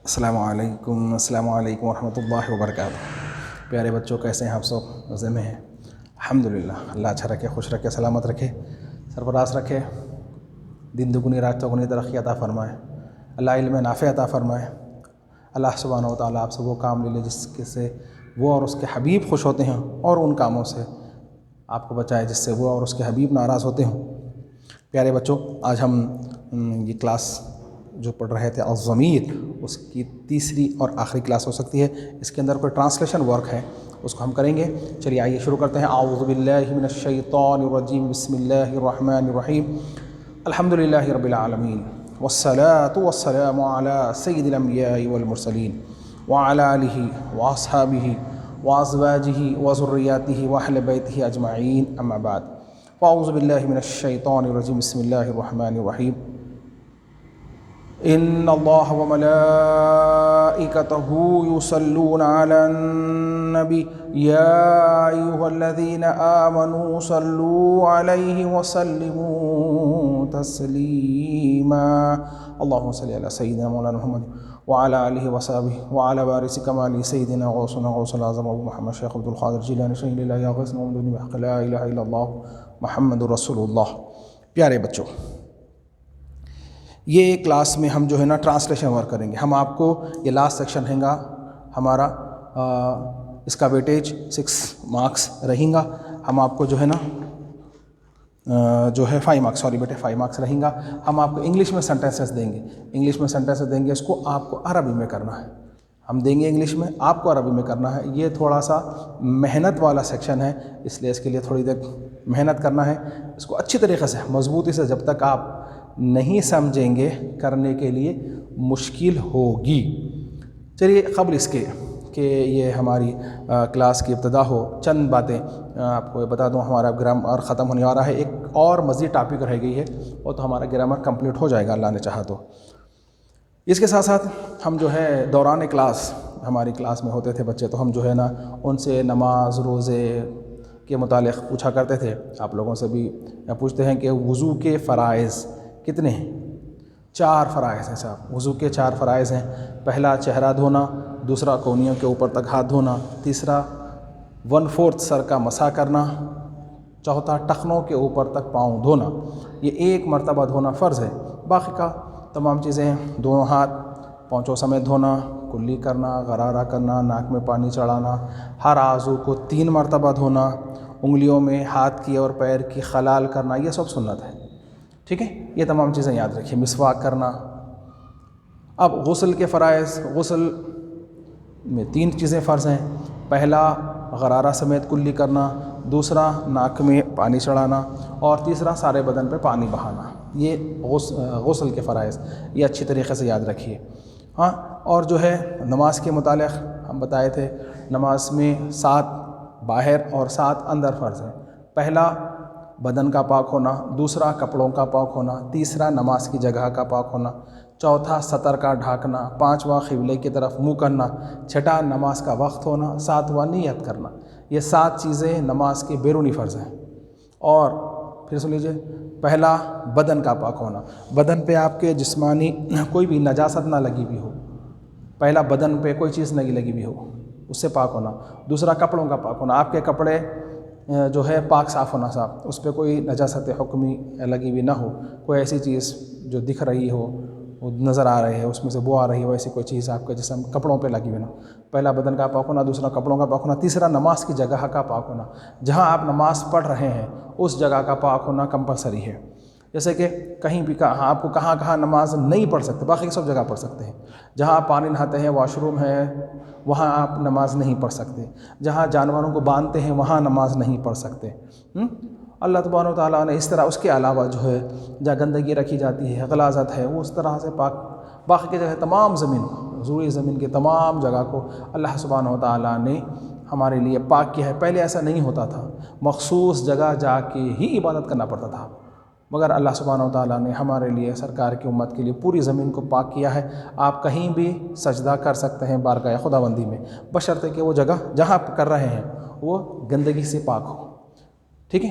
السلام علیکم ورحمۃ اللہ وبرکاتہ۔ پیارے بچوں، کیسے ہیں آپ سب؟ مزے میں ہیں؟ الحمدللہ۔ اللہ اچھا رکھے، خوش رکھے، سلامت رکھے، سرفراز رکھے، دن دگنی رات چوگنی ترقی عطا فرمائے، اللہ علم نافع عطا فرمائے۔ اللہ سبحانہ و تعالیٰ آپ سے وہ کام لے لے جس کے سے وہ اور اس کے حبیب خوش ہوتے ہیں، اور ان کاموں سے آپ کو بچائے جس سے وہ اور اس کے حبیب ناراض ہوتے ہوں۔ پیارے بچوں، آج ہم یہ کلاس جو پڑھ رہے تھے الضمیر، اس کی تیسری اور آخری کلاس ہو سکتی ہے۔ اس کے اندر کوئی ٹرانسلیشن ورک ہے، اس کو ہم کریں گے۔ چلیے آئیے شروع کرتے ہیں۔ اعوذ باللہ من الشیطان الرجیم، بسم اللہ الرحمن الرحیم، الحمدللہ رب العالمین، والصلاة والسلام علی سید الانبیاء والمرسلین، وعلی آلہ واصحابہ وازواجہ وذریاتہ واہل بیتہ اجمعین، اما بعد۔ اعوذ باللہ من الشیطان الرجیم، بسم اللہ الرحمن الرحیم، ان اللہ وملائکتہ یصلون علی النبی یا ایہا الذین آمنوا صلوا علیہ وسلموا تسلیما۔ اللہم صلی علی سیدنا مولانا محمد وعلی آلہ وصحبہ وعلی وارث کمال سیدنا غوثنا غوث العظم ابو محمد شیخ عبد القادر جیلانی شیخ اللہ یاغثنا ومدنی بحق لا الہ الا اللہ محمد رسول اللہ۔ پیارے بچوں، یہ کلاس میں ہم جو ہے نا ٹرانسلیشن ورک کریں گے۔ ہم آپ کو یہ لاسٹ سیکشن ہے گا ہمارا، اس کا ویٹیج 6 مارکس رہیں گا۔ ہم آپ کو جو ہے نا جو ہے 5 مارکس، سوری بیٹے 5 مارکس رہیں گا۔ ہم آپ کو انگلش میں سینٹینسز دیں گے، انگلش میں سینٹینسز دیں گے، اس کو آپ کو عربی میں کرنا ہے۔ ہم دیں گے انگلش میں، آپ کو عربی میں کرنا ہے۔ یہ تھوڑا سا محنت والا سیکشن ہے، اس لیے اس کے لیے تھوڑی دیر محنت کرنا ہے۔ اس کو اچھی طریقے سے مضبوطی سے جب تک آپ نہیں سمجھیں گے کرنے کے لیے مشکل ہوگی۔ چلیے قبل اس کے کہ یہ ہماری کلاس کی ابتدا ہو، چند باتیں آپ کو بتا دوں۔ ہمارا گرامر ختم ہونے والا ہے، ایک اور مزید ٹاپک رہ گئی ہے، وہ تو ہمارا گرامر کمپلیٹ ہو جائے گا اللہ نے چاہا تو۔ اس کے ساتھ ساتھ ہم جو ہے دوران کلاس، ہماری کلاس میں ہوتے تھے بچے، تو ہم جو ہے نا ان سے نماز روزے کے متعلق پوچھا کرتے تھے۔ آپ لوگوں سے بھی پوچھتے ہیں کہ وضو کے فرائض کتنے ہیں؟ 4 فرائض ہیں صاحب۔ وضو کے 4 فرائض ہیں۔ پہلا چہرہ دھونا، دوسرا کونیوں کے اوپر تک ہاتھ دھونا، تیسرا 1/4 سر کا مسح کرنا، چوتھا ٹخنوں کے اوپر تک پاؤں دھونا۔ یہ ایک مرتبہ دھونا فرض ہے۔ باقی کا تمام چیزیں، دونوں ہاتھ پونچھوں سمیت دھونا، کلی کرنا، غرارہ کرنا، ناک میں پانی چڑھانا، ہر عضو کو 3 مرتبہ دھونا، انگلیوں میں ہاتھ کی اور پیر کی خلال کرنا، یہ سب سنت ہے۔ ٹھیک ہے، یہ تمام چیزیں یاد رکھیے۔ مسواک کرنا۔ اب غسل کے فرائض، غسل میں 3 چیزیں فرض ہیں۔ پہلا غرارہ سمیت کلی کرنا، دوسرا ناک میں پانی چڑھانا، اور تیسرا سارے بدن پہ پانی بہانا۔ یہ غسل کے فرائض، یہ اچھی طریقے سے یاد رکھیے۔ ہاں، اور جو ہے نماز کے متعلق ہم بتائے تھے، نماز میں 7 باہر اور 7 اندر فرض ہیں۔ پہلا بدن کا پاک ہونا، دوسرا کپڑوں کا پاک ہونا، تیسرا نماز کی جگہ کا پاک ہونا، چوتھا سطر کا ڈھانکنا، 5واں قبلے کی طرف منہ کرنا، چھٹا نماز کا وقت ہونا، 7واں نیت کرنا۔ یہ 7 چیزیں نماز کے بیرونی فرض ہیں۔ اور پھر سن لیجیے، پہلا بدن کا پاک ہونا، بدن پہ آپ کے جسمانی کوئی بھی نجاست نہ لگی ہوئی ہو، پہلا بدن پہ کوئی چیز نہیں لگی ہوئی ہو، اس سے پاک ہونا۔ دوسرا کپڑوں کا پاک ہونا، آپ کے کپڑے جو ہے پاک صاف ہونا صاحب، اس پہ کوئی نجاست حکمی لگی ہوئی نہ ہو، کوئی ایسی چیز جو دکھ رہی ہو، وہ نظر آ رہی ہے، اس میں سے بو آ رہی ہے، ویسی کوئی چیز آپ کے جسم کپڑوں پہ لگی ہوئی نہ ہو۔ پہلا بدن کا پاک ہونا، دوسرا کپڑوں کا پاک ہونا، تیسرا نماز کی جگہ کا پاک ہونا، جہاں آپ نماز پڑھ رہے ہیں اس جگہ کا پاک ہونا کمپلسری ہے۔ جیسے کہ کہیں بھی آپ کو کہاں نماز نہیں پڑھ سکتے، باقی سب جگہ پڑھ سکتے ہیں۔ جہاں آپ پانی نہاتے ہیں، واش روم ہے، وہاں آپ نماز نہیں پڑھ سکتے۔ جہاں جانوروں کو باندھتے ہیں وہاں نماز نہیں پڑھ سکتے۔ اللہ تبارک و تعالیٰ نے اس طرح اس کے علاوہ جو ہے جہاں گندگی رکھی جاتی ہے، غلاظت ہے، وہ اس طرح سے پاک۔ باقی کی جگہ تمام زمین، حضوری زمین کی تمام جگہ کو اللہ سبحانہ و تعالیٰ نے ہمارے لیے پاک کیا ہے۔ پہلے ایسا نہیں ہوتا تھا، مخصوص جگہ جا کے ہی عبادت کرنا پڑتا تھا، مگر اللہ سبحانہ و تعالیٰ نے ہمارے لیے، سرکار کی امت کے لیے پوری زمین کو پاک کیا ہے۔ آپ کہیں بھی سجدہ کر سکتے ہیں بارگاہ خداوندی میں، بشرطے کہ وہ جگہ جہاں آپ کر رہے ہیں وہ گندگی سے پاک ہو۔ ٹھیک ہے،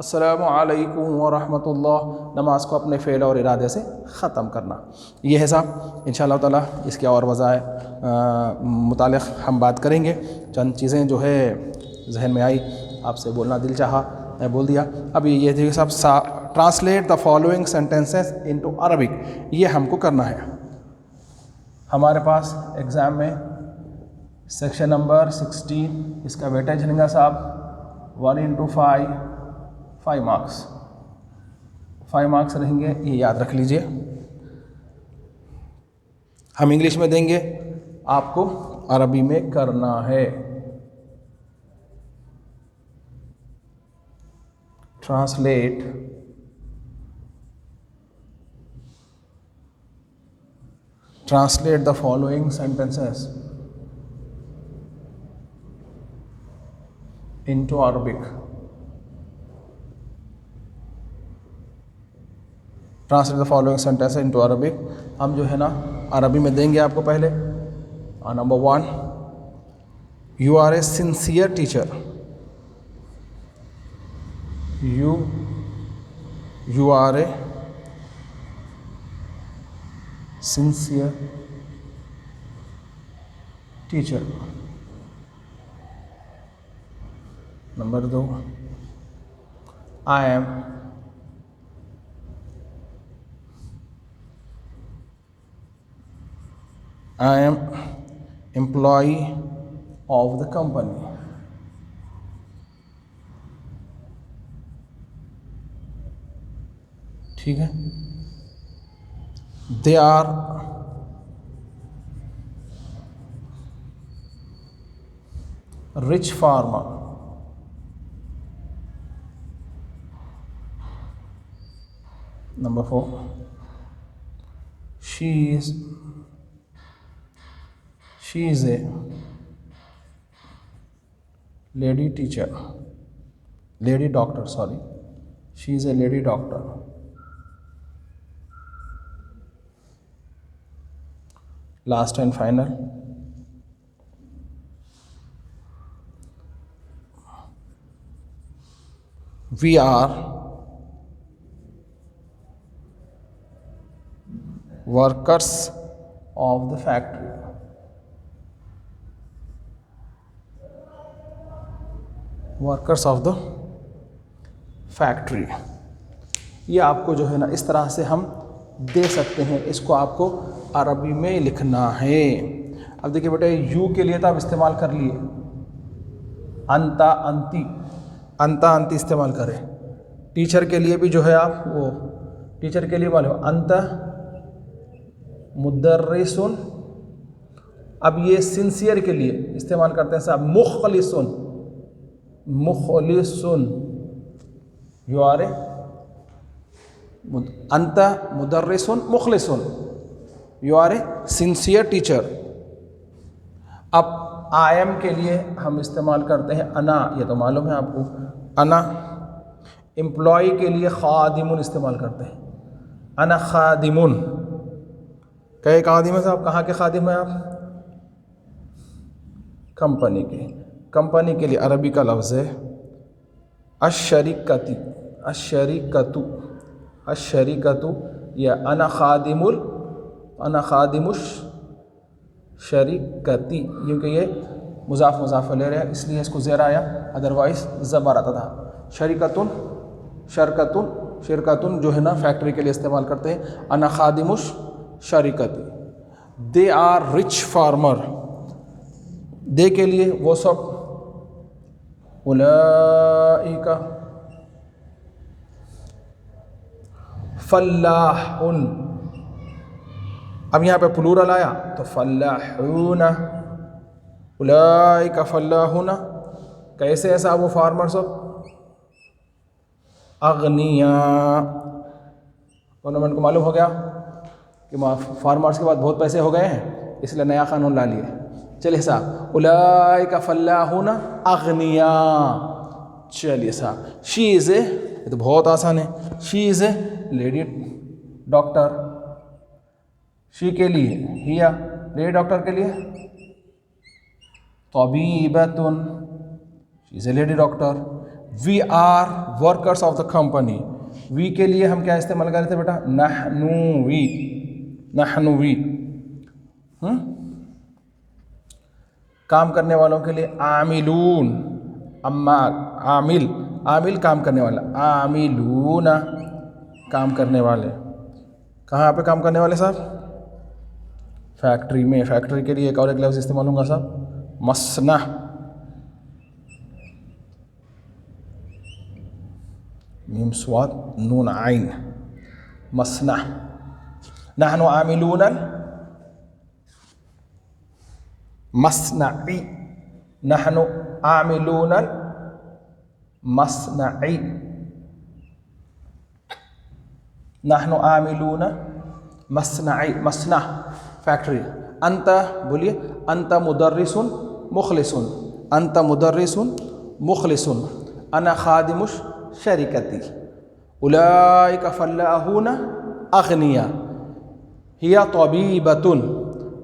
السلام علیکم ورحمۃ اللہ، نماز کو اپنے فعل اور ارادے سے ختم کرنا. یہ ہے صاحب انشاءاللہ تعالیٰ اس کے اور وظائف متعلق ہم بات کریں گے. چند چیزیں جو ہے ذہن میں آئی آپ سے بولنا دل چاہا میں بول دیا. ابھی یہ دیکھیے صاحب translate the following sentences into Arabic, یہ ہم کو کرنا ہے. ہمارے پاس ایگزام میں سیکشن نمبر 16 اس کا ویٹیج رہے گا صاحب 1/5 5 مارکس. 5 مارکس رہیں گے، یہ یاد رکھ لیجئے. ہم انگلش میں دیں گے، آپ کو عربی میں کرنا ہے. Translate the following sentences into Arabic. Translate the following sentences into Arabic. ہم جو ہے نا عربی میں دیں گے آپ کو پہلے. Number 1، you are a sincere teacher. You are a sincere teacher. Number 2، I am employee of the company. ٹھیک ہے. They are rich farmer. Number 4، she is a lady doctor. She is a lady doctor. Last and final، we are workers of the factory. Workers of the factory. یہ آپ کو جو ہے نا اس طرح سے ہم دے سکتے ہیں. اس کو آپ کو عربی میں لکھنا ہے. اب دیکھیے بیٹے، یو کے لیے تو آپ استعمال کر لیے، انتا انتی استعمال کریں. ٹیچر کے لیے بھی جو ہے آپ وہ ٹیچر کے لیے معلوم انت مدرسن. اب یہ سنسیئر کے لیے استعمال کرتے ہیں صاحب مخلصن. یو آر اے انت مدرسن مخلصن، you are a sincere teacher. اب آئی ایم کے لیے ہم استعمال کرتے ہیں انا، یہ تو معلوم ہے آپ کو انا. امپلائی کے لیے خادمن استعمال کرتے ہیں، انا خادمن. کئی خادم ہیں صاحب؟ کہاں کے خادم ہیں آپ؟ کمپنی کے. کمپنی کے لیے عربی کا لفظ ہے الشریکتی. الشریکتو یا انا خادم الشریکتی، کیونکہ یہ مضاف لے رہے ہیں اس لیے اس کو زیر آیا، ادروائز زبر آتا تھا. شرکتن جو ہے نا فیکٹری کے لیے استعمال کرتے ہیں انا خادم الشریکتی. They are rich farmer. They کے لیے وہ سب اولئک فلاحون. اب یہاں پہ پلورل آیا تو فلاحون، اولئک فلاحون. کیسے ایسا وہ فارمر سب؟ اغنیاء. گورنمنٹ کو معلوم ہو گیا کہ فارمرس کے بعد بہت پیسے ہو گئے ہیں، اس لیے نیا قانون لا لیے. چلیے صاحب اولئک فلاحون اغنیاء. چلیے صاحب شی از اے، یہ تو بہت آسان ہے. شی از اے لیڈی ڈاکٹر. شی کے لیے ہیا، لیڈی ڈاکٹر کے لیے طبیبتن. She is a lady doctor. We are workers of the company. We کے لیے ہم کیا استعمال کر رہے تھے بیٹا؟ نحن وی. کام کرنے والوں کے لیے عاملون. عامل کام کرنے والا. عاملون کام کرنے والے. کہاں پہ کام کرنے والے صاحب؟ فیکٹری میں. فیکٹری کے لیے ایک اور ایک لفظ استعمال ہوگا صاحب، مصنع. میم صاد نون عین، مصنع. نحن عاملون المصنعی. نحن عاملون المصنعی. نحن عاملون مصنعی. مصنع فیکٹری. انت بولیے. انت مدرس مخلص. انت مدرس مخلص. انا خادم شرکتی. اولئک فلاحون اغنیاء. ہی طبیبۃ.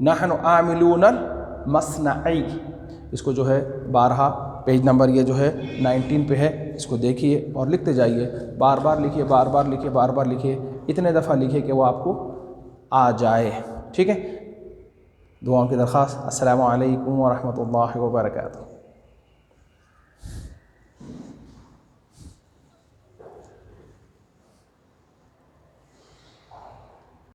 نحن عاملون المصنعی. اس کو جو ہے بارہا پیج نمبر یہ جو ہے 19 پہ ہے، اس کو دیکھیے اور لکھتے جائیے. بار بار لکھیے، بار بار لکھیے، بار بار لکھیے. اتنے دفعہ لکھیے کہ وہ آپ کو آ جائے. ٹھیک ہے. دعاؤں کی درخواست. السلام علیکم ورحمۃ اللہ وبرکاتہ.